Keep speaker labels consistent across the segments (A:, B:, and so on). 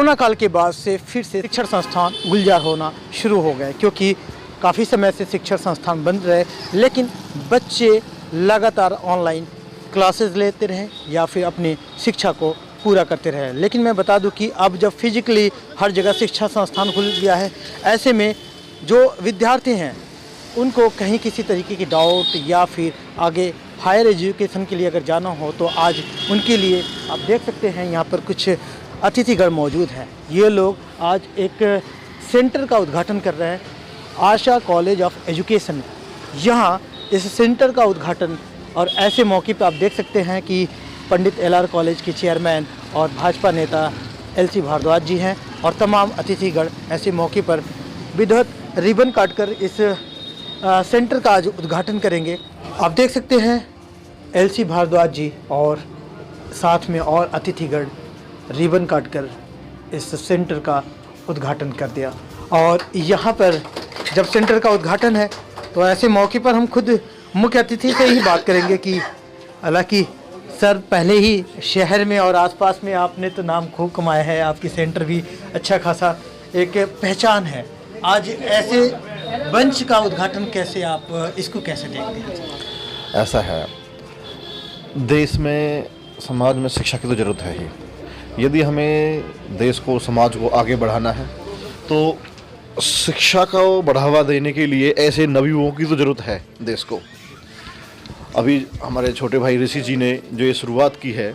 A: Corona काल के बाद से फिर से शिक्षण संस्थान गुलजार होना शुरू हो गए, क्योंकि काफ़ी समय से शिक्षण संस्थान बंद रहे, लेकिन बच्चे लगातार ऑनलाइन क्लासेस लेते रहे या फिर अपनी शिक्षा को पूरा करते रहे। लेकिन मैं बता दूं कि अब जब फिजिकली हर जगह शिक्षा संस्थान खुल गया है, ऐसे में जो विद्यार्थी हैं उनको कहीं किसी तरीके की डाउट या फिर आगे हायर एजुकेशन के लिए अगर जाना हो तो आज उनके लिए आप देख सकते हैं यहाँ पर कुछ अतिथिगण मौजूद हैं। ये लोग आज एक सेंटर का उद्घाटन कर रहे हैं, आशा कॉलेज ऑफ एजुकेशन। यहाँ इस सेंटर का उद्घाटन और ऐसे मौके पर आप देख सकते हैं कि पंडित एल.आर. कॉलेज के चेयरमैन और भाजपा नेता एल.सी. भारद्वाज जी हैं और तमाम अतिथिगण ऐसे मौके पर विधिवत रिबन काटकर इस सेंटर का आज उद्घाटन करेंगे। आप देख सकते हैं एल.सी. भारद्वाज जी और साथ में और अतिथिगण रिबन काटकर इस सेंटर का उद्घाटन कर दिया। और यहाँ पर जब सेंटर का उद्घाटन है तो ऐसे मौके पर हम खुद मुख्य अतिथि से ही बात करेंगे कि हालांकि सर पहले ही शहर में और आसपास में आपने तो नाम खूब कमाया है, आपकी सेंटर भी अच्छा खासा एक पहचान है। आज ऐसे मंच का उद्घाटन कैसे आप इसको कैसे देखते हैं?
B: ऐसा है, देश में समाज में शिक्षा की तो ज़रूरत है ही। यदि हमें देश को समाज को आगे बढ़ाना है तो शिक्षा को बढ़ावा देने के लिए ऐसे नवयुवकों की तो ज़रूरत है देश को। अभी हमारे छोटे भाई ऋषि जी ने जो ये शुरुआत की है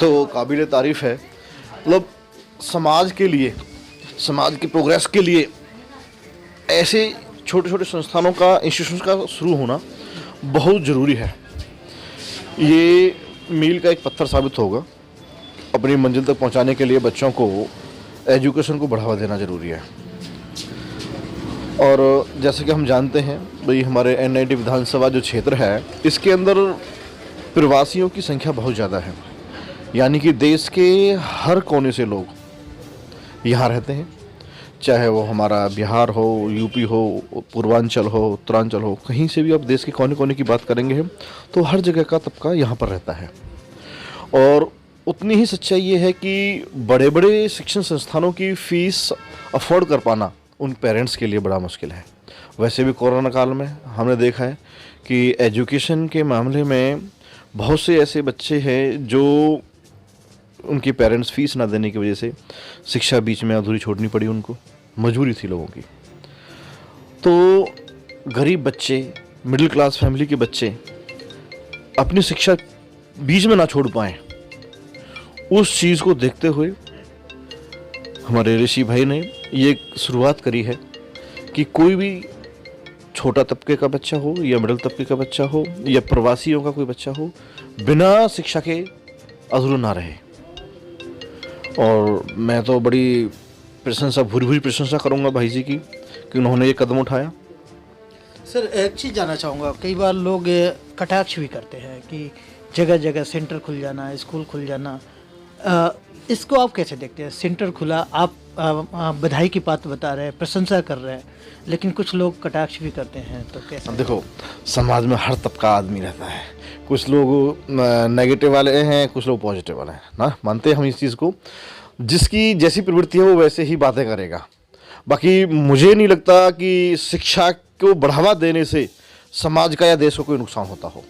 B: तो काबिल तारीफ़ है। मतलब समाज के लिए, समाज की प्रोग्रेस के लिए ऐसे छोटे छोटे संस्थानों का, इंस्टीट्यूशंस का शुरू होना बहुत ज़रूरी है। ये मील का एक पत्थर साबित होगा। अपनी मंजिल तक पहुंचाने के लिए बच्चों को एजुकेशन को बढ़ावा देना ज़रूरी है। और जैसे कि हम जानते हैं भाई, हमारे N90 विधानसभा जो क्षेत्र है इसके अंदर प्रवासियों की संख्या बहुत ज़्यादा है, यानी कि देश के हर कोने से लोग यहाँ रहते हैं, चाहे वो हमारा बिहार हो, यूपी हो, पूर्वांचल हो, उत्तरांचल हो, कहीं से भी आप देश के कोने कोने की बात करेंगे हम तो हर जगह का तबका यहाँ पर रहता है। और उतनी ही सच्चाई ये है कि बड़े बड़े शिक्षण संस्थानों की फ़ीस अफोर्ड कर पाना उन पेरेंट्स के लिए बड़ा मुश्किल है। वैसे भी कोरोना काल में हमने देखा है कि एजुकेशन के मामले में बहुत से ऐसे बच्चे हैं जो उनके पेरेंट्स फ़ीस ना देने की वजह से शिक्षा बीच में अधूरी छोड़नी पड़ी, उनको मजबूरी थी लोगों की। तो गरीब बच्चे, मिडिल क्लास फैमिली के बच्चे अपनी शिक्षा बीच में ना छोड़ पाएँ, उस चीज़ को देखते हुए हमारे ऋषि भाई ने ये शुरुआत करी है कि कोई भी छोटा तबके का बच्चा हो या मिडिल तबके का बच्चा हो या प्रवासियों का कोई बच्चा हो, बिना शिक्षा के अधूरा ना रहे। और मैं तो बड़ी प्रशंसा, भूरी भूरी प्रशंसा करूँगा भाई जी की कि उन्होंने ये कदम उठाया।
A: सर एक चीज़ जानना चाहूँगा, कई बार लोग कटाक्ष भी करते हैं कि जगह जगह सेंटर खुल जाना, स्कूल खुल जाना, इसको आप कैसे देखते हैं? सेंटर खुला, आप बधाई की बात बता रहे हैं, प्रशंसा कर रहे हैं, लेकिन कुछ लोग कटाक्ष भी करते हैं, तो कैसे?
B: देखो, समाज में हर तबका आदमी रहता है। कुछ लोग नेगेटिव वाले हैं, कुछ लोग पॉजिटिव वाले हैं ना, मानते हैं हम इस चीज़ को। जिसकी जैसी प्रवृत्ति है वो वैसे ही बातें करेगा। बाकी मुझे नहीं लगता कि शिक्षा को बढ़ावा देने से समाज का या देश को कोई नुकसान होता हो।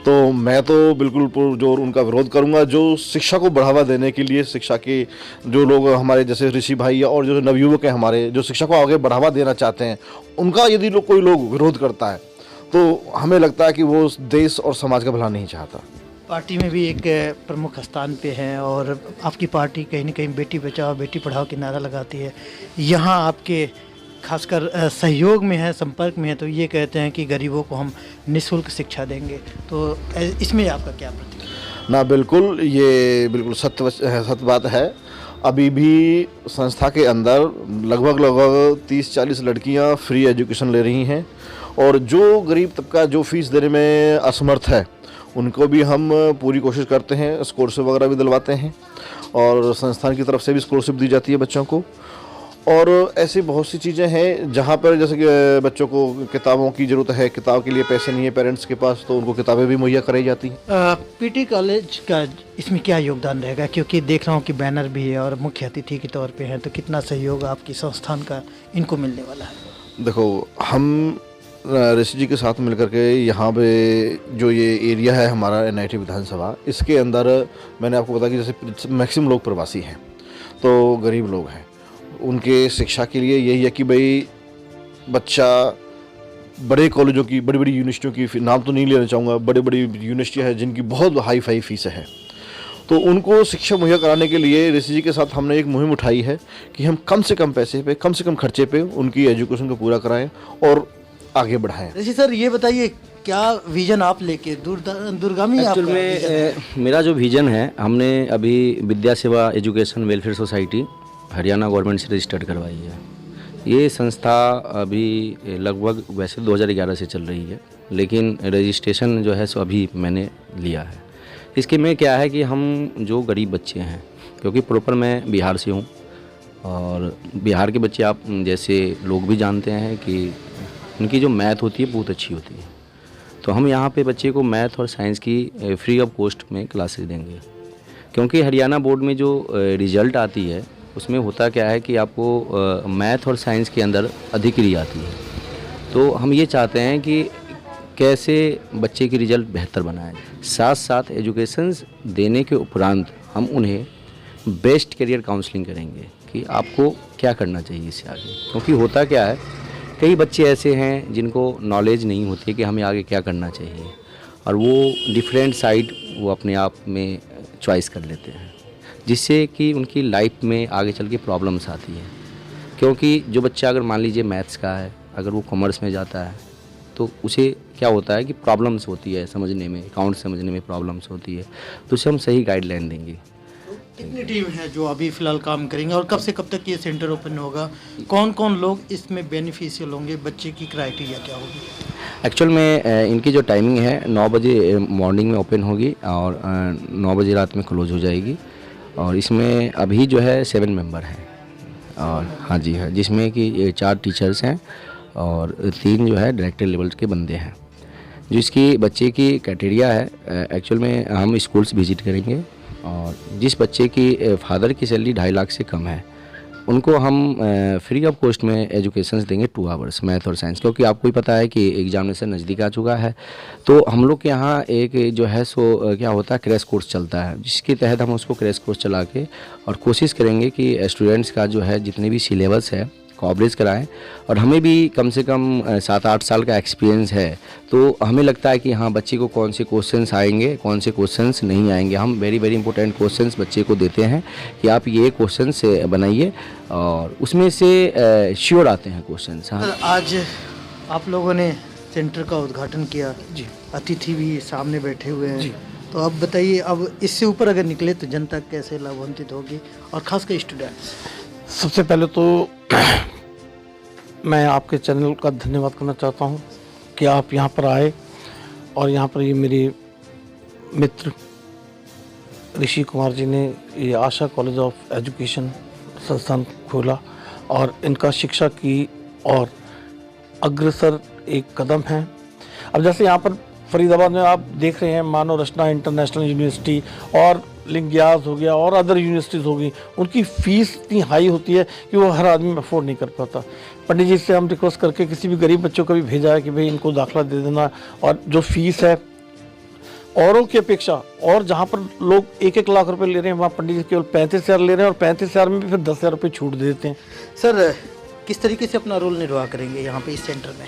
B: तो मैं तो बिल्कुल पुरजोर उनका विरोध करूंगा जो शिक्षा को बढ़ावा देने के लिए, शिक्षा के जो लोग हमारे जैसे ऋषि भाई और जो नवयुवक हैं हमारे, जो शिक्षा को आगे बढ़ावा देना चाहते हैं, उनका यदि कोई लोग विरोध करता है तो हमें लगता है कि वो देश और समाज का भला नहीं चाहता।
A: पार्टी में भी एक प्रमुख स्थान पे हैं और आपकी पार्टी कहीं ना कहीं बेटी बचाओ बेटी पढ़ाओ की नारा लगाती है। यहाँ आपके खासकर सहयोग में है, संपर्क में है, तो ये कहते हैं कि गरीबों को हम निःशुल्क शिक्षा देंगे, तो इसमें आपका क्या प्रतिक्रिया?
B: ना, बिल्कुल, ये बिल्कुल सत्य बात है। अभी भी संस्था के अंदर लगभग 30-40 लड़कियां फ्री एजुकेशन ले रही हैं और जो गरीब तबका जो फीस देने में असमर्थ है उनको भी हम पूरी कोशिश करते हैं, स्कॉलरशिप वगैरह भी दिलवाते हैं और संस्थान की तरफ से भी स्कॉलरशिप दी जाती है बच्चों को। और ऐसी बहुत सी चीज़ें हैं जहाँ पर जैसे कि बच्चों को किताबों की ज़रूरत है, किताब के लिए पैसे नहीं है पेरेंट्स के पास, तो उनको किताबें भी मुहैया कराई जाती हैं।
A: पीटी कॉलेज का इसमें क्या योगदान रहेगा, क्योंकि देख रहा हूँ कि बैनर भी है और मुख्य अतिथि के तौर पे हैं, तो कितना सहयोग आपकी संस्थान का इनको मिलने वाला है?
B: देखो, हम ऋषि जी के साथ मिलकर के यहाँ पे जो ये एरिया है हमारा एनआईटी विधानसभा, इसके अंदर मैंने आपको बताया कि जैसे मैक्सिमम लोग प्रवासी हैं, तो गरीब लोग हैं, उनके शिक्षा के लिए यही है कि भाई बच्चा बड़े कॉलेजों की, बड़ी बड़ी यूनिवर्सिटियों की, नाम तो नहीं लेना चाहूँगा, बड़ी बड़ी यूनिवर्सिटियाँ हैं जिनकी बहुत हाई फाई फीस है, तो उनको शिक्षा मुहैया कराने के लिए ऋषि जी के साथ हमने एक मुहिम उठाई है कि हम कम से कम पैसे पे, कम से कम खर्चे पे उनकी एजुकेशन को पूरा कराएं और आगे बढ़ाएं।
A: ऋषि सर, ये बताइए क्या विजन आप लेके दूरगामी
C: एक्चुअल में मेरा जो विजन है, हमने अभी विद्या सेवा education welfare society Haryana government से रजिस्टर्ड करवाई है। ये संस्था अभी लगभग वैसे 2011 से चल रही है, लेकिन रजिस्ट्रेशन जो है सो अभी मैंने लिया है। इसके में क्या है कि हम जो गरीब बच्चे हैं, क्योंकि प्रॉपर मैं बिहार से हूँ और बिहार के बच्चे आप जैसे लोग भी जानते हैं कि उनकी जो मैथ होती है बहुत अच्छी होती है, तो हम यहाँ पे बच्चे को मैथ और साइंस की फ्री ऑफ कॉस्ट में क्लासेस देंगे। क्योंकि हरियाणा बोर्ड में जो रिज़ल्ट आती है उसमें होता क्या है कि आपको मैथ और साइंस के अंदर अधिकारी आती है, तो हम ये चाहते हैं कि कैसे बच्चे की रिज़ल्ट बेहतर बनाएं। साथ साथ एजुकेशन देने के उपरांत हम उन्हें बेस्ट करियर काउंसलिंग करेंगे कि आपको क्या करना चाहिए इससे आगे। क्योंकि होता क्या है, कई बच्चे ऐसे हैं जिनको नॉलेज नहीं होती है कि हमें आगे क्या करना चाहिए, और वो डिफरेंट साइड वो अपने आप में चॉइस कर लेते हैं, जिससे कि उनकी लाइफ में आगे चल के प्रॉब्लम्स आती है। क्योंकि जो बच्चा अगर मान लीजिए मैथ्स का है, अगर वो कॉमर्स में जाता है तो उसे क्या होता है कि प्रॉब्लम्स होती है समझने में, अकाउंट समझने में प्रॉब्लम्स होती है, तो उसे हम सही गाइडलाइन देंगे।
A: कितनी टीम है जो अभी फिलहाल काम करेंगे और कब से कब तक ये सेंटर ओपन होगा? कौन कौन लोग इसमें बेनिफिशियल होंगे? बच्चे की क्राइटेरिया क्या होगी?
C: एक्चुअल में इनकी जो टाइमिंग है 9 बजे मॉर्निंग में ओपन होगी और 9 बजे रात में क्लोज हो जाएगी। और इसमें अभी जो है 7 मेंबर हैं, और हाँ जी हाँ, जिसमें कि 4 टीचर्स हैं और 3 जो है डायरेक्टर लेवल के बंदे हैं। जो इसकी बच्चे की क्राइटेरिया है, एक्चुअल में हम स्कूल्स विजिट करेंगे और जिस बच्चे की फादर की सैलरी 2.5 लाख से कम है उनको हम फ्री ऑफ कॉस्ट में एजुकेशन देंगे 2 आवर्स मैथ और साइंस। क्योंकि आपको ही पता है कि एग्जामिनेशन नज़दीक आ चुका है, तो हम लोग के यहाँ एक जो है सो क्या होता है क्रैश कोर्स चलता है, जिसके तहत हम उसको क्रैश कोर्स चला के और कोशिश करेंगे कि स्टूडेंट्स का जो है जितने भी सिलेबस है कवरेज कराएं। और हमें भी कम से कम 7-8 साल का एक्सपीरियंस है, तो हमें लगता है कि हाँ बच्चे को कौन से क्वेश्चंस आएंगे, कौन से क्वेश्चंस नहीं आएंगे। हम वेरी वेरी इंपॉर्टेंट क्वेश्चंस बच्चे को देते हैं कि आप ये क्वेश्चन से बनाइए, और उसमें से श्योर आते हैं क्वेश्चंस। हाँ,
A: आज आप लोगों ने सेंटर का उद्घाटन किया जी, अतिथि भी सामने बैठे हुए हैं जी, तो अब बताइए, अब इससे ऊपर अगर निकले तो जनता कैसे लाभान्वित होगी और खासकर स्टूडेंट्स?
D: सबसे पहले तो मैं आपके चैनल का धन्यवाद करना चाहता हूं कि आप यहां पर आए और यहां पर ये मेरे मित्र ऋषि कुमार जी ने ये आशा कॉलेज ऑफ एजुकेशन संस्थान खोला, और इनका शिक्षा की और अग्रसर एक कदम है। अब जैसे यहाँ पर फरीदाबाद में आप देख रहे हैं मानव रचना इंटरनेशनल यूनिवर्सिटी और लिंगियाज हो गया और अदर यूनिवर्सिटीज़ होगी, उनकी फ़ीस इतनी हाई होती है कि वो हर आदमी अफोर्ड नहीं कर पाता। पंडित जी से हम रिक्वेस्ट करके किसी भी गरीब बच्चों को भी भेजा है कि भाई इनको दाखिला दे देना, और जो फीस है औरों की अपेक्षा, और जहाँ पर लोग 1-1 लाख रुपए ले रहे हैं वहाँ पंडित जी केवल 35,000 ले रहे हैं, और 35,000 में भी फिर 10,000 रुपये छूट दे देते हैं।
A: सर, किस तरीके से अपना रोल निर्वाह करेंगे यहाँ पे इस सेंटर में?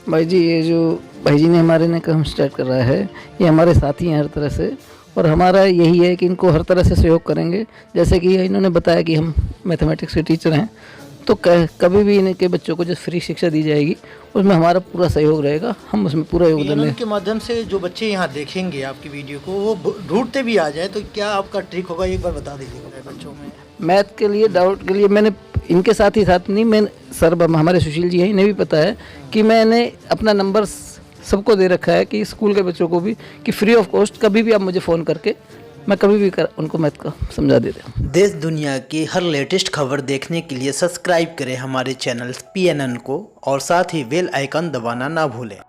E: भाई जी, ये जो भाई जी ने हमारे ने काम स्टार्ट कर रहा है, ये हमारे साथी हैं हर तरह से, और हमारा यही है कि इनको हर तरह से सहयोग करेंगे। जैसे कि इन्होंने बताया कि हम मैथमेटिक्स के टीचर हैं, तो कभी भी इनके बच्चों को जो फ्री शिक्षा दी जाएगी उसमें हमारा पूरा सहयोग रहेगा, हम उसमें पूरा योगदान देंगे।
A: के माध्यम से जो बच्चे यहाँ देखेंगे आपकी वीडियो को, वो ढूंढते भी आ जाए, तो क्या आपका ट्रिक होगा, एक बार बता दीजिएगा बच्चों में?
E: मैथ के लिए डाउट के लिए मैंने इनके साथ ही साथ नहीं, मैं सर हमारे सुशील जी हैं, इन्हें भी पता है कि मैंने अपना नंबर सबको दे रखा है कि स्कूल के बच्चों को भी, कि फ्री ऑफ कॉस्ट कभी भी आप मुझे फ़ोन करके मैं कभी भी उनको मैथ का समझा देता हूँ।
A: देश दुनिया की हर लेटेस्ट खबर देखने के लिए सब्सक्राइब करें हमारे चैनल PNN को और साथ ही बेल आइकन दबाना ना भूलें।